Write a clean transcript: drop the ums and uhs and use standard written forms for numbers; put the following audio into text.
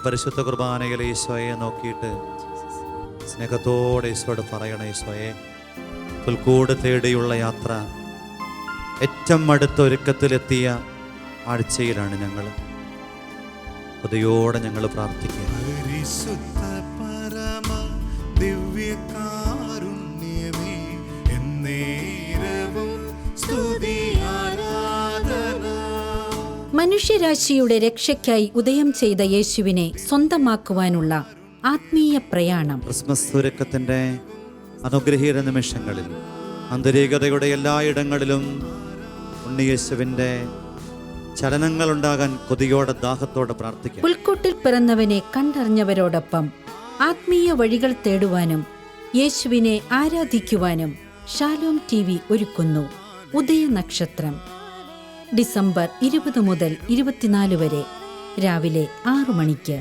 പരിശുദ്ധ കുർബാനയിൽ ഈശോയെ നോക്കിയിട്ട് സ്നേഹത്തോടെ ഈശോയോട് പറയണം, ഈശോയെ, പുൽക്കൂട് തേടിയുള്ള യാത്ര ഏറ്റവും അടുത്ത ഒരുക്കത്തിലെത്തിയ ആഴ്ചയിലാണ് ഞങ്ങൾ. കൊതിയോടെ ഞങ്ങൾ പ്രാർത്ഥിക്കുക. പരിശുദ്ധ പരമ ദിവ്യകാരുണ്യമേ, എന്നേരവും സ്തുതി ആരാധന. മനുഷ്യരാശിയുടെ രക്ഷയ്ക്കായി ഉദയം ചെയ്ത യേശുവിനെ സ്വന്തമാക്കുവാനുള്ള ആത്മീയ പ്രയാണം. ക്രിസ്മസ് ഒരുക്കത്തിൻ്റെ അനുഗ്രഹീത നിമിഷങ്ങളിൽ ആന്തരികതയുടെ എല്ലായിടങ്ങളിലും ഉണ്ണിയേശുവിൻ്റെ ചലനങ്ങളുണ്ടാകാൻ കൊതിയോടെ ദാഹത്തോടെ പ്രാർത്ഥിക്കാം. പുൽക്കൂട്ടിൽ പിറന്നവനെ കണ്ടറിഞ്ഞവരോടൊപ്പം ആത്മീയ വഴികൾ തേടുവാനും യേശുവിനെ ആരാധിക്കുവാനും ഷാലോം TV ഒരുക്കുന്നു ഉദയനക്ഷത്രം. ഡിസംബർ 20 മുതൽ 24 വരെ രാവിലെ 6 മണിക്ക്.